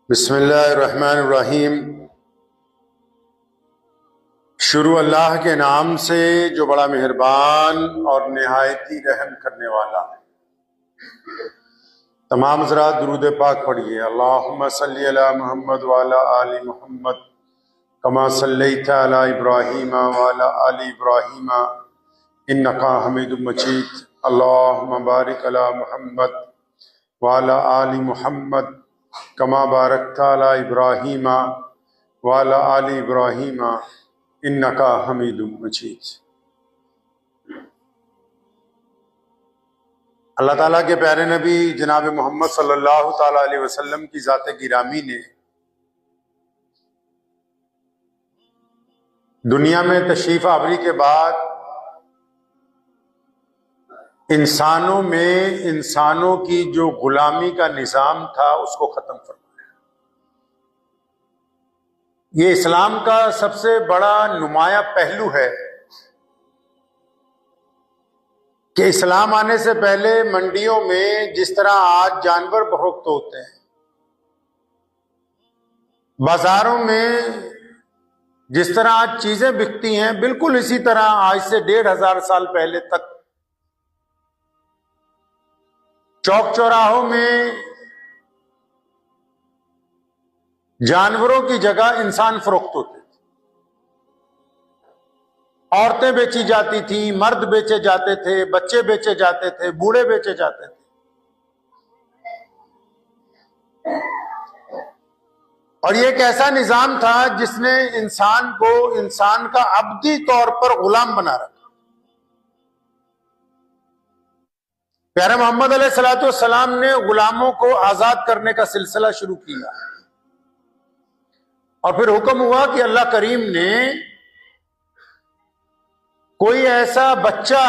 बिस्मिल्लाहिर्रहमानिर्रहीम। शुरू अल्लाह के नाम से जो बड़ा मेहरबान और निहायती रहम करने वाला है। तमाम हज़रात दुरूद पाक पढ़िए। अल्लाहुम्मा सल्ली अला मुहम्मद व अला आलि मुहम्मद कमा सल्लैता अला इब्राहीम व अला आलि इब्राहीम इन्नका हमीदुम मजीद। अल्लाहुम्मा बारिक अला मुहम्मद व अला आलि मुहम्मद कमा बारकता अला इब्राहीम व अला आलि इब्राहीम इन्नका हमीदुम मजीद। अल्लाह ताला के प्यारे नबी जनाब मोहम्मद सल्लल्लाहु ताला अलैहि वसल्लम की ज़ात गिरामी ने दुनिया में तशरीफ आवरी के बाद इंसानों में इंसानों की जो गुलामी का निज़ाम था उसको ख़त्म फरमाया। ये इस्लाम का सबसे बड़ा नुमाया पहलू है कि इस्लाम आने से पहले मंडियों में जिस तरह आज जानवर फरोख्त होते हैं, बाजारों में जिस तरह आज चीजें बिकती हैं, बिल्कुल इसी तरह आज से 1500 साल पहले तक चौक चौराहों में जानवरों की जगह इंसान फरोख्त होते थे। औरतें बेची जाती थी, मर्द बेचे जाते थे, बच्चे बेचे जाते थे, बूढ़े बेचे जाते थे। और ये एक ऐसा निजाम था जिसने इंसान को इंसान का अब्दी तौर पर गुलाम बना रखा। प्यारे मोहम्मद अलैहिस्सलातु वस्सलाम ने गुलामों को आजाद करने का सिलसिला शुरू किया और फिर हुक्म हुआ कि अल्लाह करीम ने कोई ऐसा बच्चा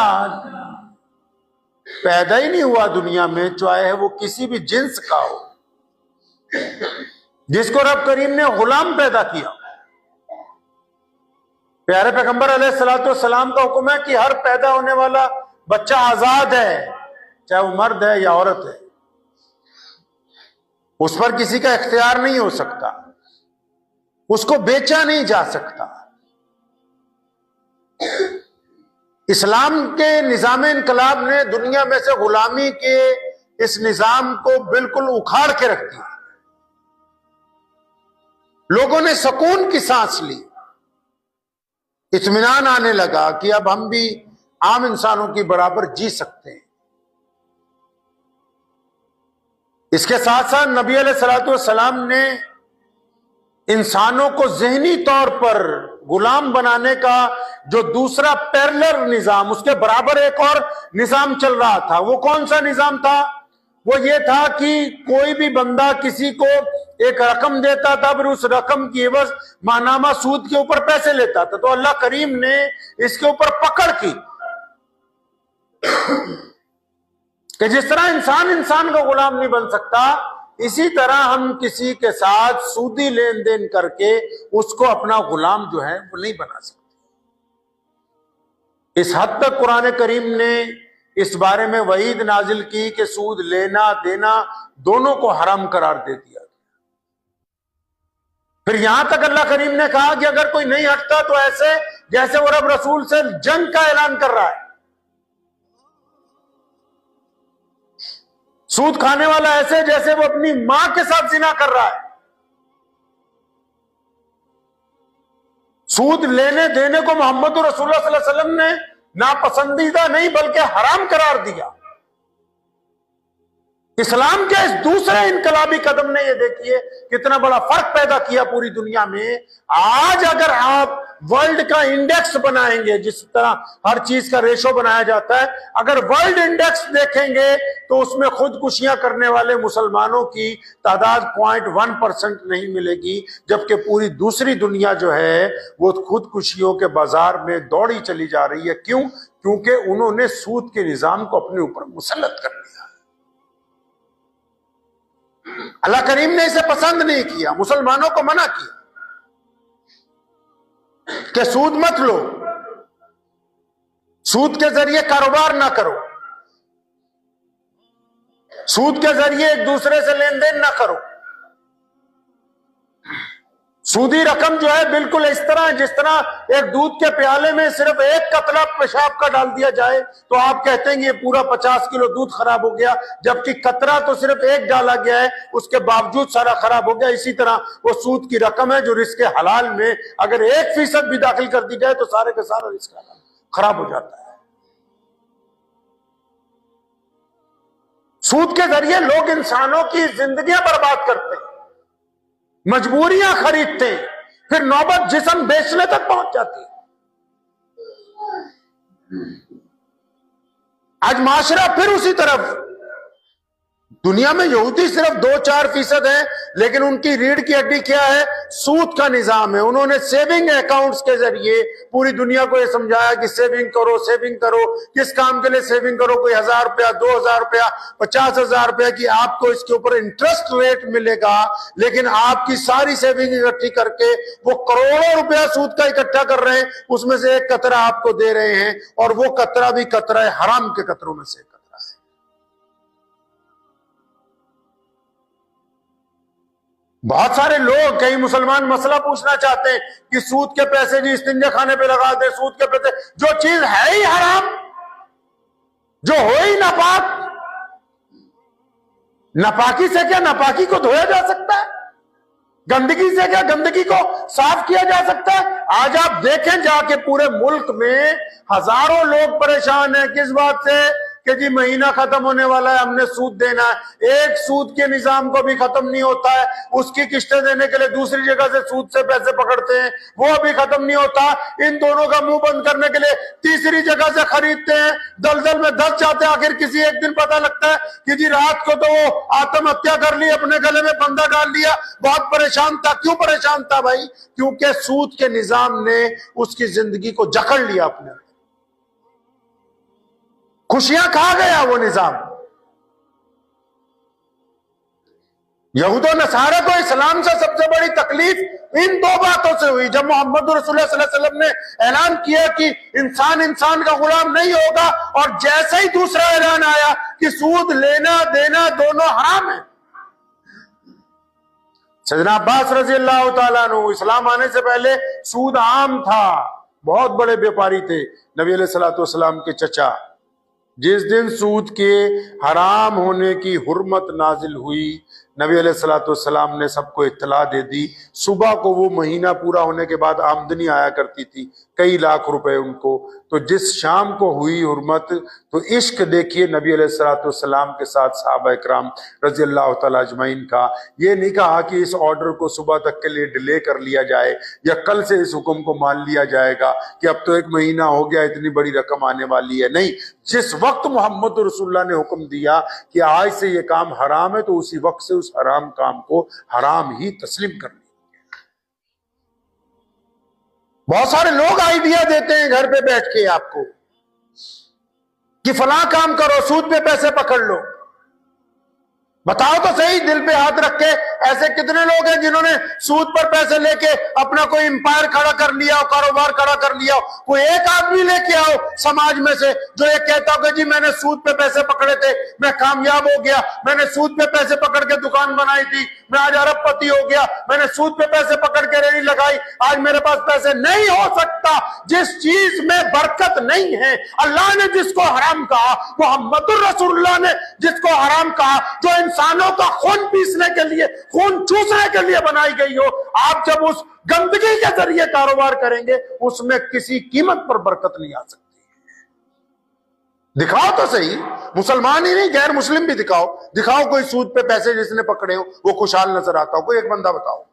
पैदा ही नहीं हुआ दुनिया में, चाहे वो किसी भी जिन्स का हो, जिसको रब करीम ने गुलाम पैदा किया। प्यारे पैगंबर अलैहिस्सलातु वस्सलाम का हुक्म है कि हर पैदा होने वाला बच्चा आजाद है, चाहे वो मर्द है या औरत है। उस पर किसी का इख्तियार नहीं हो सकता, उसको बेचा नहीं जा सकता। इस्लाम के निजाम इनकलाब ने दुनिया में से गुलामी के इस निजाम को बिल्कुल उखाड़ के रख दिया। लोगों ने सुकून की सांस ली, इत्मीनान आने लगा कि अब हम भी आम इंसानों की बराबर जी सकते हैं। इसके साथ साथ नबी अलैहिस्सलातु वस्सलाम ने इंसानों को ज़हनी तौर पर गुलाम बनाने का जो दूसरा पैरेलल निजाम, उसके बराबर एक और निजाम चल रहा था। वो कौन सा निजाम था? वो ये था कि कोई भी बंदा किसी को एक रकम देता था, फिर उस रकम की एवज माहनामा सूद के ऊपर पैसे लेता था। तो अल्लाह करीम ने इसके ऊपर पकड़ की कि जिस तरह इंसान इंसान का गुलाम नहीं बन सकता, इसी तरह हम किसी के साथ सूदी लेन देन करके उसको अपना गुलाम जो है वो नहीं बना सकते। इस हद तक कुरान करीम ने इस बारे में वईद नाजिल की कि सूद लेना देना दोनों को हराम करार दे दिया। फिर यहां तक अल्लाह करीम ने कहा कि अगर कोई नहीं हटता तो ऐसे जैसे वो रब रसूल से जंग का ऐलान कर रहा है। सूद खाने वाला ऐसे जैसे वो अपनी मां के साथ जिना कर रहा है। सूद लेने देने को मोहम्मद रसूलुल्लाह सल्लल्लाहु अलैहि वसल्लम ने नापसंदीदा नहीं बल्कि हराम करार दिया। इस्लाम के इस दूसरे इनकलाबी कदम ने, ये देखिए कितना बड़ा फर्क पैदा किया पूरी दुनिया में। आज अगर आप वर्ल्ड का इंडेक्स बनाएंगे, जिस तरह हर चीज का रेशो बनाया जाता है, अगर वर्ल्ड इंडेक्स देखेंगे तो उसमें खुदकुशियां करने वाले मुसलमानों की तादाद 0.1% नहीं मिलेगी, जबकि पूरी दूसरी दुनिया जो है वो खुदकुशियों के बाजार में दौड़ी चली जा रही है। क्यों? क्योंकि उन्होंने सूद के निजाम को अपने ऊपर मुसल्लत कर दिया। अल्लाह करीम ने इसे पसंद नहीं किया, मुसलमानों को मना किया कि सूद मत लो, सूद के जरिए कारोबार ना करो। सूद के जरिए एक दूसरे से लेन देन ना करो। सूदी रकम जो है बिल्कुल इस तरह जिस तरह एक दूध के प्याले में सिर्फ एक कतरा पेशाब का डाल दिया जाए तो आप कहते हैं ये पूरा 50 किलो दूध खराब हो गया, जबकि कतरा तो सिर्फ एक डाला गया है, उसके बावजूद सारा खराब हो गया। इसी तरह वो सूद की रकम है जो रिस्क हलाल में अगर 1% भी दाखिल कर दी जाए तो सारे का सारा रिस्क हलाल खराब हो जाता है। सूद के जरिए लोग इंसानों की जिंदगियां बर्बाद करते हैं, मजबूरियां खरीदते हैं, फिर नौबत जिस्म बेचने तक पहुंच जाती है। आज माशरा फिर उसी तरफ। दुनिया में यहूदी सिर्फ 2-4% है, लेकिन उनकी रीढ़ की हड्डी क्या है? सूद का निजाम है। उन्होंने सेविंग अकाउंट्स के जरिए पूरी दुनिया को यह समझाया कि सेविंग करो, सेविंग करो। किस काम के लिए सेविंग करो? कोई 1000 रुपया, 2000 रुपया, 50,000 रुपया की आपको इसके ऊपर इंटरेस्ट रेट मिलेगा, लेकिन आपकी सारी सेविंग इकट्ठी करके वो करोड़ों रुपया सूद का इकट्ठा कर रहे हैं, उसमें से एक कतरा आपको दे रहे हैं, और वो कतरा भी कतरा है हराम के कतरों में से कतरा है। बहुत सारे लोग, कई मुसलमान मसला पूछना चाहते हैं कि सूद के पैसे जी इस्तिंजा खाने पे लगा दे, सूद के पैसे, जो चीज है ही हराम, जो हो ही नापाक, नापाकी से क्या नापाकी को धोया जा सकता है? गंदगी से क्या गंदगी को साफ किया जा सकता है? आज आप देखें जाके पूरे मुल्क में हजारों लोग परेशान हैं। किस बात से? कि जी महीना खत्म होने वाला है, हमने सूद देना है। एक सूद के निजाम को भी खत्म नहीं होता है, उसकी किस्तें देने के लिए दूसरी जगह से सूद से पैसे पकड़ते हैं, वो अभी खत्म नहीं होता। इन दोनों का मुंह बंद करने के लिए तीसरी जगह से खरीदते हैं, दलदल में धंस जाते हैं। आखिर किसी एक दिन पता लगता है कि जी रात को तो वो आत्महत्या कर ली, अपने गले में फंदा डाल लिया, बहुत परेशान था। क्यों परेशान था भाई? क्योंकि सूद के निजाम ने उसकी जिंदगी को जकड़ लिया अपने, खुशियां खा गया वो निजाम। यहूद और नसारा को इस्लाम से सबसे बड़ी तकलीफ इन दो बातों से हुई। जब मोहम्मद रसूलुल्लाह सल्लल्लाहु अलैहि वसल्लम ने ऐलान किया कि इंसान इंसान का गुलाम नहीं होगा, और जैसे ही दूसरा ऐलान आया कि सूद लेना देना दोनों हराम है। सैयदना अब्बास रजी अल्लाह तआला अन्हु, इस्लाम आने से पहले सूद आम था, बहुत बड़े व्यापारी थे। नबी अलैहिस्सलातु वस्सलाम के चचा, जिस दिन सूद के हराम होने की हुर्मत नाजिल हुई, नबी अलैहिस्सलातु वस्सलाम ने सबको इत्तला दे दी। सुबह को वो महीना पूरा होने के बाद आमदनी आया करती थी, कई लाख रुपए उनको। तो जिस शाम को हुई हुर्मत, तो इश्क देखिए नबी अलैहिस्सलातु वस्सलाम के साथ सहाबा इकराम रज़ी अल्लाह तआला अजमईन का। ये नहीं कहा कि इस ऑर्डर को सुबह तक के लिए डिले कर लिया जाए, या कल से इस हुक्म को मान लिया जाएगा कि अब तो एक महीना हो गया, इतनी बड़ी रकम आने वाली है। नहीं, जिस वक्त मोहम्मद रसूलुल्लाह ने हुक्म दिया कि आज से ये काम हराम है, तो उसी वक्त से उस हराम काम को हराम ही तस्लीम कर लिया। बहुत सारे लोग आइडिया देते हैं घर पे बैठ के आपको कि फलां काम करो, सूद पे पैसे पकड़ लो। बताओ तो सही, दिल पे हाथ रख के, ऐसे कितने लोग हैं जिन्होंने सूद पर पैसे लेके अपना कोई एम्पायर खड़ा कर लिया हो, कारोबार खड़ा कर लिया हो। कोई एक आदमी लेके आओ समाज में से जो ये कहता हो कि जी मैंने सूद पे पैसे पकड़े थे, मैं कामयाब हो गया, मैंने सूद पे पैसे पकड़ के दुकान बनाई थी, मैं आज अरबपति हो गया, मैंने सूद पे पैसे पकड़ के रेहड़ी लगाई, आज मेरे पास पैसे। नहीं हो सकता। जिस चीज में बरकत नहीं है, अल्लाह ने जिसको हराम कहा, मोहम्मदुर रसूलुल्लाह ने जिसको हराम कहा, जो इंसानों का खून पीसने के लिए, खून चूसने के लिए बनाई गई हो, आप जब उस गंदगी के जरिए कारोबार करेंगे, उसमें किसी कीमत पर बरकत नहीं आ सकती। दिखाओ तो सही, मुसलमान ही नहीं गैर मुस्लिम भी दिखाओ। दिखाओ कोई सूद पे पैसे जिसने पकड़े हो वो खुशहाल नजर आता हो। कोई एक बंदा बताओ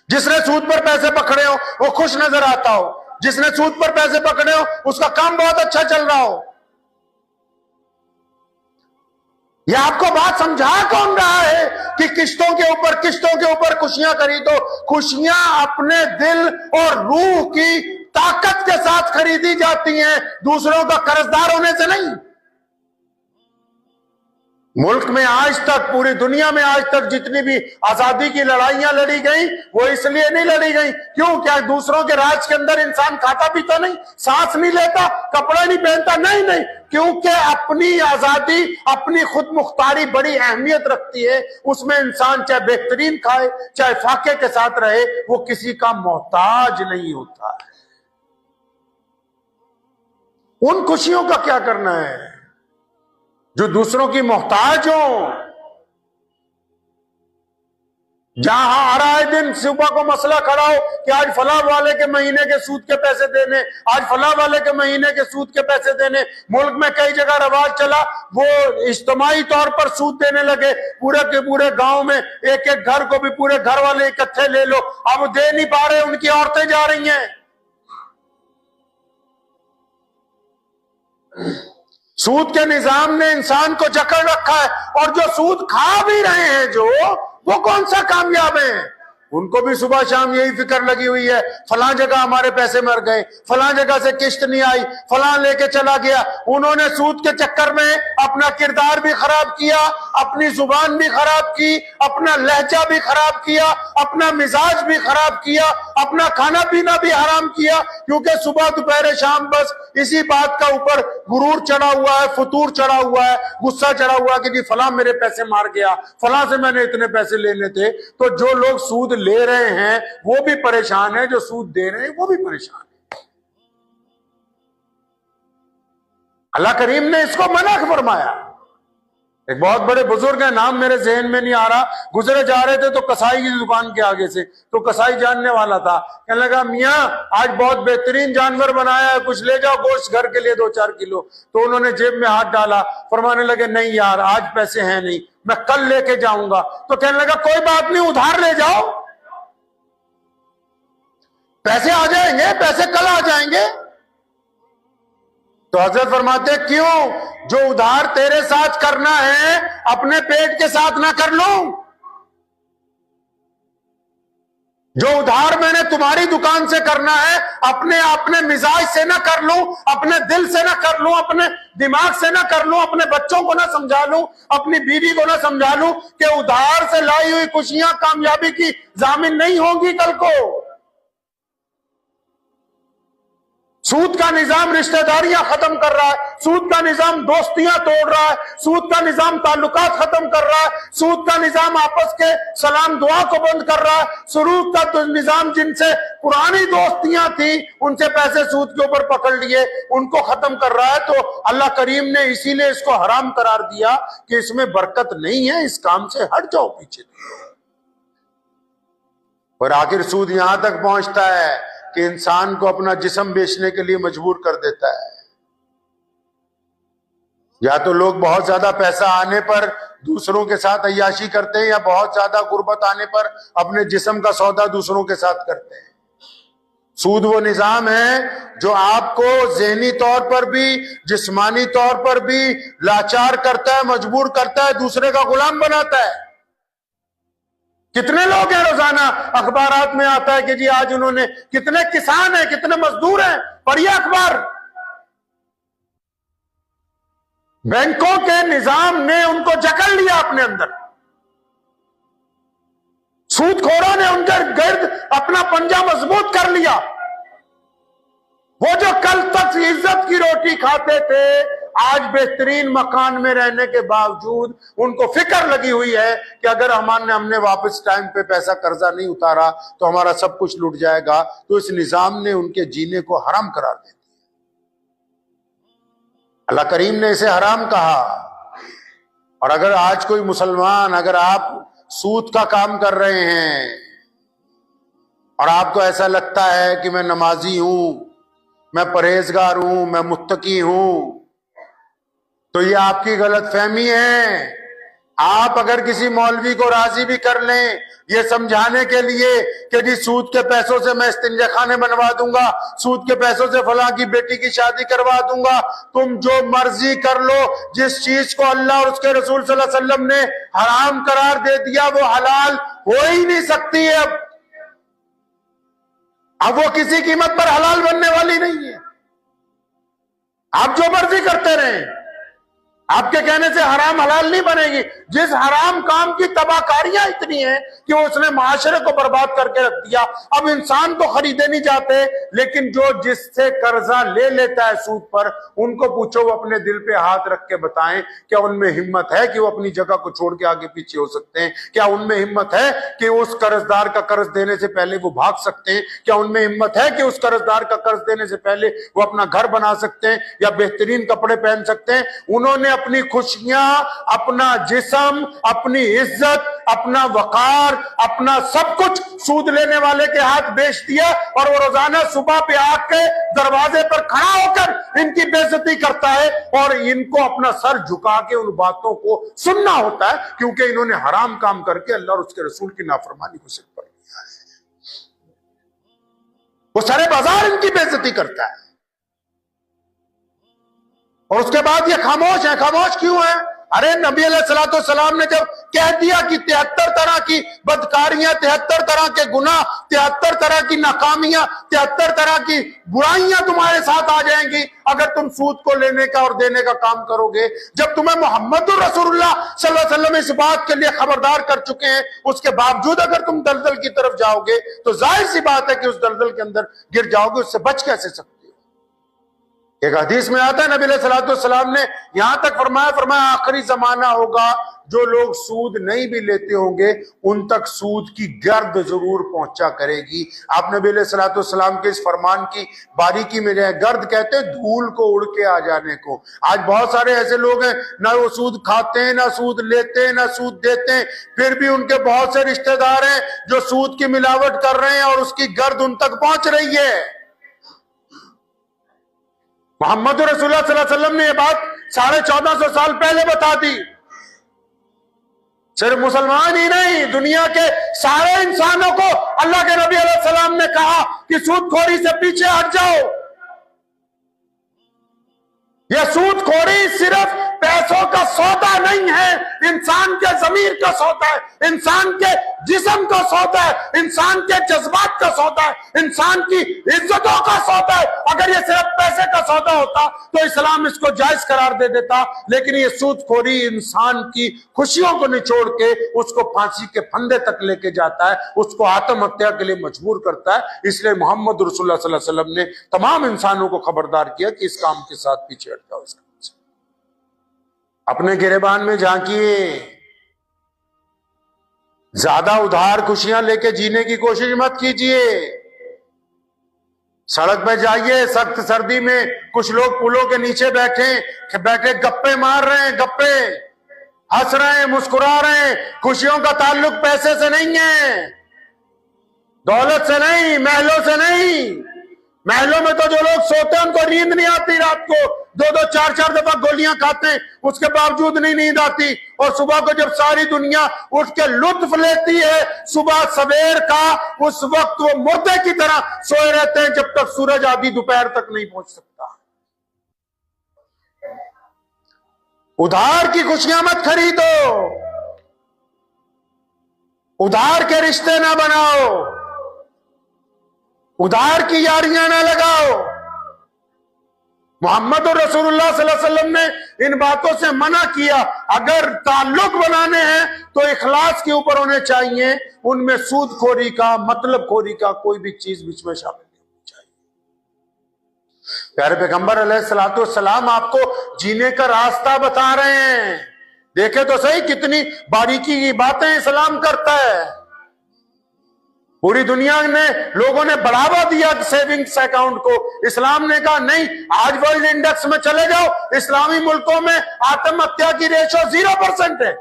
जिसने सूद पर पैसे पकड़े हो वो खुश नजर आता हो। जिसने सूद पर पैसे पकड़े हो उसका काम बहुत अच्छा चल रहा हो। यह आपको बात समझा कौन रहा है कि किश्तों के ऊपर खुशियां खरीदो। खुशियां अपने दिल और रूह की ताकत के साथ खरीदी जाती हैं, दूसरों का कर्जदार होने से नहीं। मुल्क में आज तक, पूरी दुनिया में आज तक जितनी भी आजादी की लड़ाइयां लड़ी गई, वो इसलिए नहीं लड़ी गई क्यों? क्या दूसरों के राज के अंदर इंसान खाता पीता नहीं, सांस नहीं लेता, कपड़ा नहीं पहनता? नहीं नहीं, क्योंकि अपनी आजादी, अपनी खुद मुख्तारी बड़ी अहमियत रखती है। उसमें इंसान चाहे बेहतरीन खाए, चाहे फाके के साथ रहे, वो किसी का मोहताज नहीं होता है। उन खुशियों का क्या करना है जो दूसरों की मोहताज हो? जहां हर आए दिन सुबह को मसला खड़ा हो कि आज फलां वाले के महीने के सूद के पैसे देने, आज फलां वाले के महीने के सूद के पैसे देने। मुल्क में कई जगह रवाज चला, वो इज्तिमाई तौर पर सूद देने लगे। पूरे के पूरे गांव में एक एक घर को भी पूरे घर वाले इकट्ठे ले लो। अब वो दे नहीं पा रहे, उनकी औरतें जा रही हैं। सूद के निजाम ने इंसान को जकड़ रखा है, और जो सूद खा भी रहे हैं जो, वो कौन सा कामयाब है? उनको भी सुबह शाम यही फिक्र लगी हुई है, फलां जगह हमारे पैसे मर गए, फलां जगह से किश्त नहीं आई, फलां लेके चला गया। उन्होंने सूद के चक्कर में अपना किरदार भी खराब किया, अपनी जुबान भी खराब की, अपना लहजा भी खराब किया, अपना मिजाज भी खराब किया, अपना खाना पीना भी हराम किया, क्योंकि सुबह दोपहर शाम बस इसी बात का ऊपर गुरूर चढ़ा हुआ है, फतूर चढ़ा हुआ है, गुस्सा चढ़ा हुआ है कि जी फलां मेरे पैसे मार गया, फलां से मैंने इतने पैसे लेने थे। तो जो लोग सूद ले रहे हैं वो भी परेशान है, जो सूद दे रहे हैं वो भी परेशान है। अल्लाह करीम ने इसको मना फरमाया। एक बहुत बड़े बुजुर्ग है, नाम मेरे जहन में नहीं आ रहा, गुजरे जा रहे थे तो कसाई की दुकान के आगे से, तो कसाई जानने वाला था, कहने लगा मियाँ आज बहुत बेहतरीन जानवर बनाया है, कुछ ले जाओ गोश्त घर के लिए 2-4 किलो। तो उन्होंने जेब में हाथ डाला, फरमाने लगे नहीं यार आज पैसे हैं नहीं, मैं कल लेके जाऊंगा। तो कहने लगा कोई बात नहीं, उधार ले जाओ, पैसे आ जाएंगे, पैसे कल आ जाएंगे। तो हजरत फरमाते क्यों? जो उधार तेरे साथ करना है अपने पेट के साथ ना कर लूं? जो उधार मैंने तुम्हारी दुकान से करना है अपने मिजाज से ना कर लूं, अपने दिल से ना कर लूं, अपने दिमाग से ना कर लूं, अपने बच्चों को ना समझा लूं, अपनी बीवी को ना समझा लूं कि उधार से लाई हुई खुशियां कामयाबी की जामिन नहीं होंगी कल को। सूद का निजाम रिश्तेदारियां खत्म कर रहा है, सूद का निजाम दोस्तियां तोड़ रहा है, सूद का निजाम ताल्लुकात खत्म कर रहा है, सूद का निजाम आपस के सलाम दुआ को बंद कर रहा है, सूद का तो निजाम जिनसे पुरानी दोस्तियां थी उनसे पैसे सूद के ऊपर पकड़ लिए, उनको खत्म कर रहा है। तो अल्लाह करीम ने इसीलिए इसको हराम करार दिया कि इसमें बरकत नहीं है, इस काम से हट जाओ पीछे। और आखिर सूद यहां तक पहुंचता है कि इंसान को अपना जिस्म बेचने के लिए मजबूर कर देता है। या तो लोग बहुत ज्यादा पैसा आने पर दूसरों के साथ अय्याशी करते हैं, या बहुत ज्यादा गुर्बत आने पर अपने जिस्म का सौदा दूसरों के साथ करते हैं। सूद वो निजाम है जो आपको ज़हनी तौर पर भी जिस्मानी तौर पर भी लाचार करता है, मजबूर करता है, दूसरे का गुलाम बनाता है। कितने लोग हैं रोजाना अखबारात में आता है कि जी आज उन्होंने, कितने किसान हैं, कितने मजदूर हैं, पढ़िए अखबार। बैंकों के निजाम ने उनको जकड़ लिया अपने अंदर, सूदखोरों ने उनके गिर्द अपना पंजा मजबूत कर लिया। वो जो कल तक इज्जत की रोटी खाते थे, आज बेहतरीन मकान में रहने के बावजूद उनको फिक्र लगी हुई है कि अगर हमने वापस टाइम पे पैसा कर्जा नहीं उतारा तो हमारा सब कुछ लुट जाएगा। तो इस निजाम ने उनके जीने को हराम करार दे दिया। अल्लाह करीम ने इसे हराम कहा। और अगर आज कोई मुसलमान, अगर आप सूद का काम कर रहे हैं और आपको ऐसा लगता है कि मैं नमाजी हूं, मैं परहेजगार हूं, मैं मुत्तकी हूं, तो ये आपकी गलतफहमी है। आप अगर किसी मौलवी को राजी भी कर लें ये समझाने के लिए कि जी सूद के पैसों से मैं इस्तिंजा खाने बनवा दूंगा, सूद के पैसों से फलां की बेटी की शादी करवा दूंगा, तुम जो मर्जी कर लो, जिस चीज को अल्लाह और उसके रसूल सल्लल्लाहु अलैहि वसल्लम ने हराम करार दे दिया वो हलाल हो ही नहीं सकती है। अब वो किसी कीमत पर हलाल बनने वाली नहीं है। आप जो मर्जी करते रहें। आपके कहने से हराम हलाल नहीं बनेगी। जिस हराम काम की तबाहकारियां इतनी हैं कि वो उसने माशरे को बर्बाद करके रख दिया। अब इंसान तो खरीदे नहीं जाते, लेकिन जो जिससे कर्जा ले लेता है सूद पर, उनको पूछो वो अपने दिल पे हाथ रख के बताएं क्या उनमें हिम्मत है कि वो अपनी जगह को छोड़ के आगे पीछे हो सकते हैं? क्या उनमें हिम्मत है कि उस कर्जदार का कर्ज देने से पहले वो भाग सकते हैं? क्या उनमें हिम्मत है कि उस कर्जदार का कर्ज देने से पहले वो अपना घर बना सकते हैं या बेहतरीन कपड़े पहन सकते हैं? उन्होंने अपनी खुशियां, अपना जिस्म, अपनी इज्जत, अपना वकार, अपना सब कुछ सूद लेने वाले के हाथ बेच दिया, और वो रोजाना सुबह पे आके दरवाजे पर खड़ा होकर इनकी बेइज्जती करता है, और इनको अपना सर झुका के उन बातों को सुनना होता है, क्योंकि इन्होंने हराम काम करके अल्लाह और उसके रसूल की नाफरमानी को सिर पर लिया है। वो सारे बाजार इनकी बेइज्जती करता है, और उसके बाद ये खामोश है। खामोश क्यों है? अरे नबी अलैहिस्सलाम ने जब कह दिया कि 73 तरह की बदकारियां, 73 तरह के गुनाह, 73 तरह की नाकामियां, 73 तरह की बुराइयां तुम्हारे साथ आ जाएंगी अगर तुम सूद को लेने का और देने का काम करोगे। जब तुम्हें मोहम्मदुर रसूलुल्लाह सल्लल्लाहु अलैहि वसल्लम इस बात के लिए खबरदार कर चुके हैं, उसके बावजूद अगर तुम दलदल की तरफ जाओगे तो जाहिर सी बात है कि उस दलदल के अंदर गिर जाओगे। उससे बच कैसे सकते? एक हदीस में आता है नबी सल्लल्लाहु ने यहां तक फरमाया आखिरी जमाना होगा जो लोग सूद नहीं भी लेते होंगे उन तक सूद की गर्द जरूर पहुंचा करेगी। आप नबी सल्लल्लाहु के इस फरमान की बारीकी में जाए, गर्द कहते हैं धूल को उड़ के आ जाने को। आज बहुत सारे ऐसे लोग हैं, ना वो सूद खाते हैं, ना सूद लेते हैं, ना सूद देते हैं, फिर भी उनके बहुत से रिश्तेदार हैं जो सूद की मिलावट कर रहे हैं और उसकी गर्द उन तक पहुंच रही है। मोहम्मद रसूलुल्लाह सल्लल्लाहु अलैहि वसल्लम ने यह बात 1450 साल पहले बता दी। सिर्फ मुसलमान ही नहीं, दुनिया के सारे इंसानों को अल्लाह के नबी अलैहि सलाम ने कहा कि सूदखोरी से पीछे हट जाओ। यह सूदखोरी सिर्फ पैसों का सौदा नहीं है, इंसान के जमीर का सौदा है, इंसान के जिस्म का सौदा है, इंसान के जज्बात का सौदा है, इंसान की इज्जतों का सौदा है। अगर ये सिर्फ पैसे का सौदा होता तो इस्लाम इसको जायज करार दे देता, लेकिन ये सूदखोरी इंसान की खुशियों को निचोड़ के उसको फांसी के फंदे तक लेके जाता है, उसको आत्महत्या के लिए मजबूर करता है। इसलिए मोहम्मद रसूलुल्लाह सल्लल्लाहु अलैहि वसल्लम ने तमाम इंसानों को खबरदार किया कि इस काम के साथ पीछे हट जाओ। अपने गिरेबान में झांकिए, ज्यादा उधार खुशियां लेके जीने की कोशिश मत कीजिए। सड़क पे जाइए, सख्त सर्दी में कुछ लोग पुलों के नीचे बैठे गप्पे मार रहे हैं, गप्पे हंस रहे हैं, मुस्कुरा रहे हैं। खुशियों का ताल्लुक पैसे से नहीं है, दौलत से नहीं, महलों से नहीं। महलों में तो जो लोग सोते हैं उनको नींद नहीं आती, रात को 2-2, 4-4 दफा गोलियां खाते हैं, उसके बावजूद नहीं नींद आती। और सुबह को जब सारी दुनिया उठ के लुत्फ लेती है सुबह सवेर का, उस वक्त वो मुर्दे की तरह सोए रहते हैं जब तक सूरज आधी दोपहर तक नहीं पहुंच सकता। उधार की खुशियां मत खरीदो, उधार के रिश्ते ना बनाओ, उधार की यारियां ना लगाओ। मोहम्मद रसूलुल्लाह सल्लल्लाहु अलैहि वसल्लम ने इन बातों से मना किया। अगर ताल्लुक बनाने हैं तो इखलास के ऊपर होने चाहिए, उनमें सूदखोरी का, मतलबखोरी का कोई भी चीज बीच में शामिल नहीं होनी चाहिए। प्यारे पैगंबर अलैहिस्सलातु वस्सलाम आपको जीने का रास्ता बता रहे हैं। देखे तो सही कितनी बारीकी की बातें इस्लाम करता है। पूरी दुनिया में लोगों ने बढ़ावा दिया सेविंग्स अकाउंट को, इस्लाम ने कहा नहीं। आज वर्ल्ड इंडेक्स में चले जाओ, इस्लामी मुल्कों में आत्महत्या की रेशो 0% है,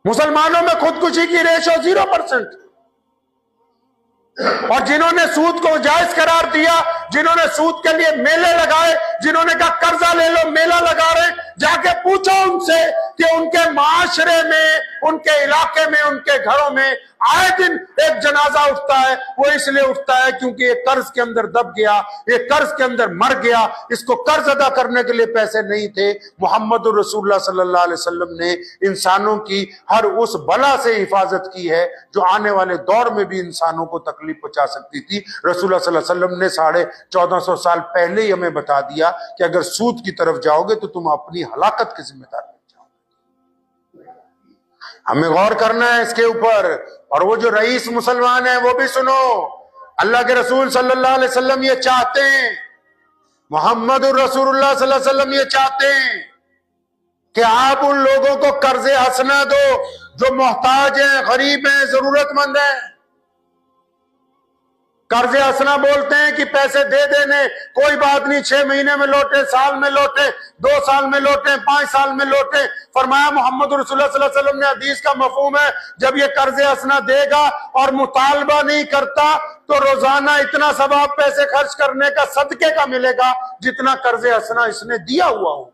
मुसलमानों में खुदकुशी की रेशो 0%। और जिन्होंने सूद को जायज करार दिया, जिन्होंने सूद के लिए मेले लगाए, जिन्होंने कहा कर्जा ले लो, मेला लगा रहे, जाके पूछो उनसे कि उनके माशरे में, उनके इलाके में, उनके घरों में आए दिन एक जनाजा उठता है। वो इसलिए उठता है क्योंकि ये कर्ज के अंदर दब गया, ये कर्ज के अंदर मर गया, इसको कर्ज अदा करने के लिए पैसे नहीं थे। मोहम्मद रसूलुल्लाह सल्लल्लाहु अलैहि वसल्लम ने इंसानों की हर उस बला से हिफाजत की है जो आने वाले दौर में भी इंसानों को तकलीफ पहुंचा सकती थी। रसूलुल्लाह सल्लल्लाहु अलैहि वसल्लम ने 1450 साल पहले ही हमें बता दिया कि अगर सूद की तरफ जाओगे तो तुम अपनी हलाकत के जिम्मेदार बन जाओगे। हमें गौर करना है इसके ऊपर। और वो जो रईस मुसलमान है वो भी सुनो, अल्लाह के रसूल सल्लल्लाहु अलैहि वसल्लम ये चाहते हैं, मोहम्मद रसूलुल्लाह सल्लल्लाहु अलैहि वसल्लम ये चाहते हैं कि आप उन लोगों को कर्जे हसना दो जो मोहताज हैं, गरीब हैं, जरूरतमंद हैं। कर्जे हसना बोलते हैं कि पैसे दे देने, कोई बात नहीं, 6 महीने में लौटे, साल में लौटे, 2 साल में लौटे, 5 साल में लौटे। फरमाया मोहम्मद रसूलुल्लाह सल्लल्लाहु अलैहि वसल्लम ने, हदीस का मफहूम है, जब ये कर्जे हसना देगा और मुतालबा नहीं करता तो रोजाना इतना सवाब पैसे खर्च करने का, सदके का मिलेगा जितना कर्जे हसना इसने दिया हुआ होगा।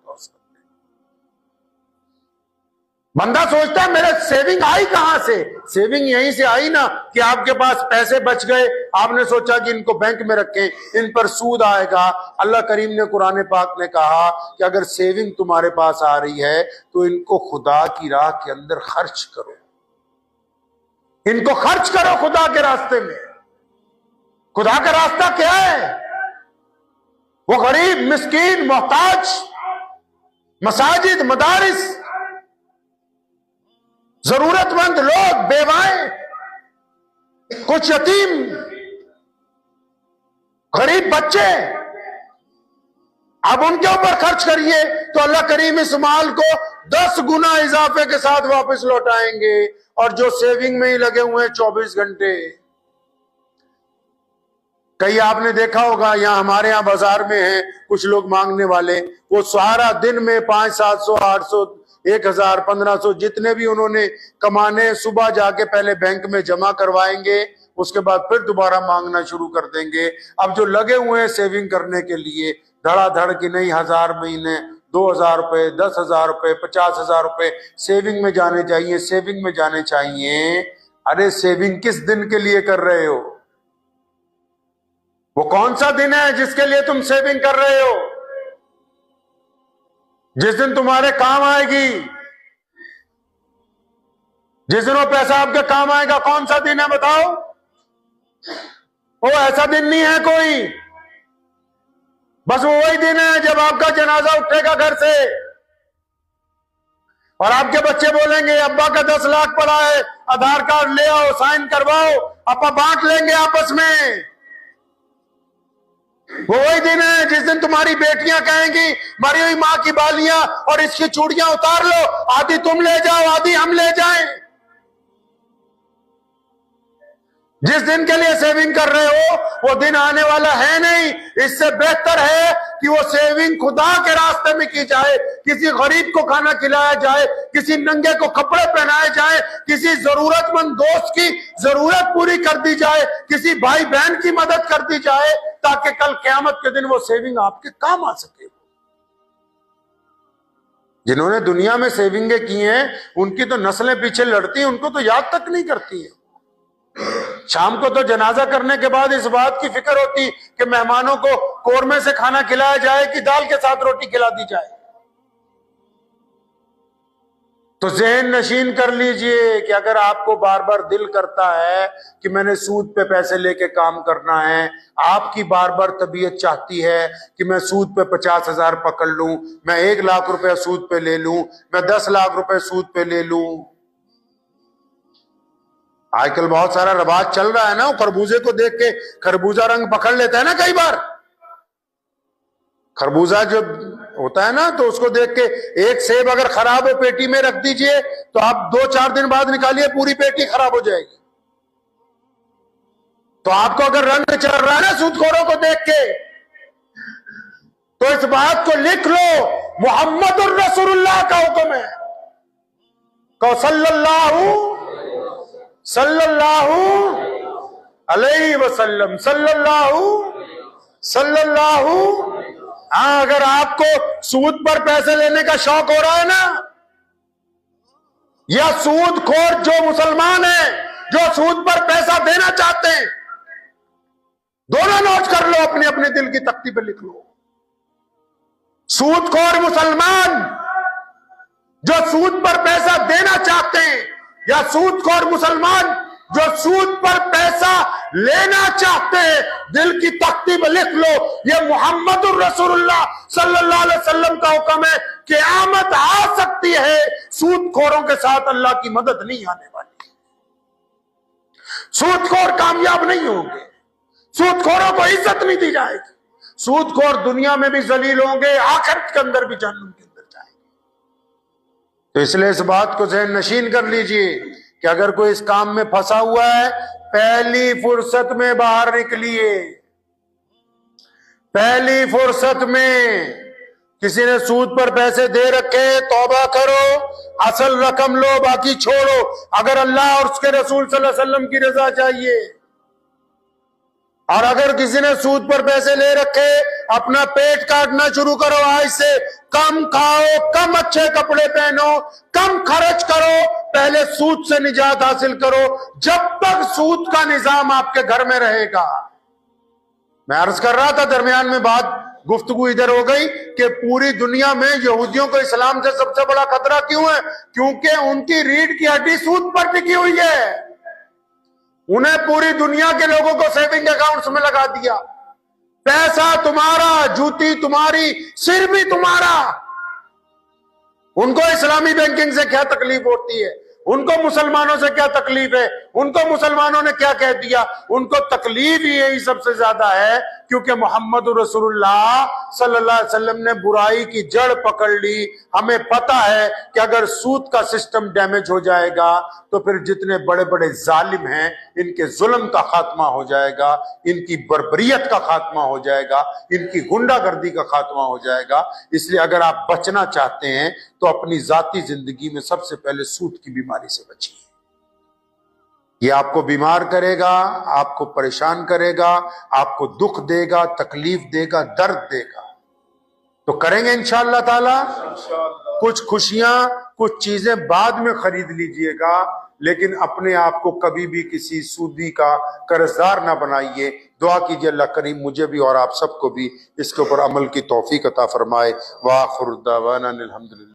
बंदा सोचता है मेरे सेविंग आई कहां से? सेविंग यहीं से आई ना कि आपके पास पैसे बच गए, आपने सोचा कि इनको बैंक में रखें, इन पर सूद आएगा। अल्लाह करीम ने कुरान पाक में कहा कि अगर सेविंग तुम्हारे पास आ रही है तो इनको खुदा की राह के अंदर खर्च करो, इनको खर्च करो खुदा के रास्ते में। खुदा का रास्ता क्या है? वो गरीब, मिस्कीन, मोहताज, मसाजिद, मदारिस, जरूरतमंद लोग, बेवाएं, कुछ यतीम, गरीब बच्चे, अब उनके ऊपर खर्च करिए तो अल्लाह करीम इस माल को 10 गुना इजाफे के साथ वापस लौटाएंगे। और जो सेविंग में ही लगे हुए हैं 24 घंटे, कई आपने देखा होगा, यहाँ हमारे यहाँ बाजार में है कुछ लोग मांगने वाले, वो सारा दिन में 500, 700, 800, 1000, 1500 जितने भी उन्होंने कमाने, सुबह जाके पहले बैंक में जमा करवाएंगे, उसके बाद फिर दोबारा मांगना शुरू कर देंगे। अब जो लगे हुए हैं सेविंग करने के लिए, धड़ाधड़ की नहीं, 1000 महीने, 2000 रुपए, 10,000 रुपए, 50,000 रुपए सेविंग में जाने चाहिए, सेविंग में जाने चाहिए। अरे सेविंग किस दिन के लिए कर रहे हो? वो कौन सा दिन है जिसके लिए तुम सेविंग कर रहे हो? जिस दिन तुम्हारे काम आएगी, जिस दिन वो पैसा आपके काम आएगा, कौन सा दिन है बताओ? वो ऐसा दिन नहीं है कोई, बस वो वही दिन है जब आपका जनाजा उठेगा घर से और आपके बच्चे बोलेंगे अब्बा का 10 लाख पड़ा है, आधार कार्ड ले आओ, साइन करवाओ, अपा बांट लेंगे आपस में। वो वही दिन है जिस दिन तुम्हारी बेटियां कहेंगी मरी हुई मां की बालियां और इसकी चूड़ियां उतार लो, आधी तुम ले जाओ, आधी हम ले जाएं। जिस दिन के लिए सेविंग कर रहे हो वो दिन आने वाला है नहीं। इससे बेहतर है कि वो सेविंग खुदा के रास्ते में की जाए, किसी गरीब को खाना खिलाया जाए, किसी नंगे को कपड़े पहनाए जाए, किसी जरूरतमंद दोस्त की जरूरत पूरी कर दी जाए, किसी भाई बहन की मदद कर दी जाए, ताकि कल क़यामत के दिन वो सेविंग आपके काम आ सके। जिन्होंने दुनिया में सेविंगें की हैं उनकी तो नस्लें पीछे लड़ती हैं, उनको तो याद तक नहीं करती है। शाम को तो जनाजा करने के बाद इस बात की फिक्र होती कि मेहमानों को कोरमे से खाना खिलाया जाए कि दाल के साथ रोटी खिला दी जाए। तो ज़हन नशीन कर लीजिए कि अगर आपको बार बार दिल करता है कि मैंने सूद पे पैसे लेके काम करना है, आपकी बार बार तबीयत चाहती है कि मैं सूद पे 50,000 पकड़ लूं, मैं 1 लाख रुपया सूद पे ले लूं, मैं 10 लाख रुपए सूद पे ले लूं। आजकल बहुत सारा रवाज चल रहा है ना, खरबूजे को देख के खरबूजा रंग पकड़ लेता है ना। कई बार खरबूजा जब होता है ना तो उसको देख के एक सेब अगर खराब हो पेटी में रख दीजिए तो आप 2-4 दिन बाद निकालिए पूरी पेटी खराब हो जाएगी। तो आपको अगर रंग चढ़ रहा है ना सूदखोरों को देख के, तो इस बात को लिख लो, मोहम्मदुर रसूलुल्लाह का हुक्म है, कहो सल्लल्लाहु अलैहि वसल्लम, सल्लल्लाहु। हाँ, अगर आपको सूद पर पैसे लेने का शौक हो रहा है ना, या सूदखोर जो मुसलमान है जो सूद पर पैसा देना चाहते हैं, दोनों नोट कर लो, अपने अपने दिल की तख्ती पे लिख लो। सूदखोर मुसलमान जो सूद पर पैसा देना चाहते हैं या सूदखोर मुसलमान जो सूद पर पैसा लेना चाहते हैं, दिल की तख्ती पे लिख लो, ये मुहम्मदुर रसूलुल्लाह सल्लल्लाहु अलैहि वसल्लम का हुक्म है। क़यामत आ सकती है, सूदखोरों के साथ अल्लाह की मदद नहीं आने वाली। सूदखोर कामयाब नहीं होंगे, सूदखोरों को इज्जत नहीं दी जाएगी, सूदखोर दुनिया में भी जलील होंगे, आखिरत के अंदर भी जहन्नम के अंदर जाएंगे। तो इसलिए इस बात को ज़हन नशीन कर लीजिए कि अगर कोई इस काम में फंसा हुआ है, पहली फुर्सत में बाहर निकलिए। पहली फुर्सत में किसी ने सूद पर पैसे दे रखे, तौबा करो, असल रकम लो, बाकी छोड़ो। अगर अल्लाह और उसके रसूल सल्लल्लाहु अलैहि वसल्लम की रजा चाहिए, और अगर किसी ने सूद पर पैसे ले रखे, अपना पेट काटना शुरू करो। आज से कम खाओ, कम अच्छे कपड़े पहनो, कम खर्च करो, पहले सूद से निजात हासिल करो, जब तक सूद का निजाम आपके घर में रहेगा। मैं अर्ज कर रहा था दरमियान में बात गुफ्तगू इधर हो गई कि पूरी दुनिया में यहूदियों को इस्लाम से सबसे बड़ा खतरा क्यों है? क्योंकि उनकी रीढ़ की हड्डी सूद पर टिकी हुई है। उन्हें पूरी दुनिया के लोगों को सेविंग अकाउंट्स में लगा दिया। पैसा तुम्हारा, जूती तुम्हारी, सिर भी तुम्हारा। उनको इस्लामी बैंकिंग से क्या तकलीफ होती है? उनको मुसलमानों से क्या तकलीफ है? उनको मुसलमानों ने क्या कह दिया? उनको तकलीफ ही यही सबसे ज्यादा है क्योंकि मोहम्मद रसूलुल्लाह सल्लल्लाहु अलैहि वसल्लम ने बुराई की जड़ पकड़ ली। हमें पता है कि अगर सूद का सिस्टम डैमेज हो जाएगा तो फिर जितने बड़े बड़े जालिम हैं, इनके जुल्म का खात्मा हो जाएगा, इनकी बर्बरियत का खात्मा हो जाएगा, इनकी गुंडागर्दी का खात्मा हो जाएगा। इसलिए अगर आप बचना चाहते हैं तो अपनी जाती जिंदगी में सबसे पहले सूद की बीमारी से बचिए। ये आपको बीमार करेगा, आपको परेशान करेगा, आपको दुख देगा, तकलीफ देगा, दर्द देगा। तो करेंगे इंशाअल्लाह ताला। कुछ खुशियां, कुछ चीजें बाद में खरीद लीजिएगा, लेकिन अपने आप को कभी भी किसी सूदी का कर्जदार ना बनाइए। दुआ कीजिए अल्लाह करीम मुझे भी और आप सबको भी इसके ऊपर अमल की तौफीक अता फरमाए। वाखिर दावाना अनिल हम्दुलिल्लाह।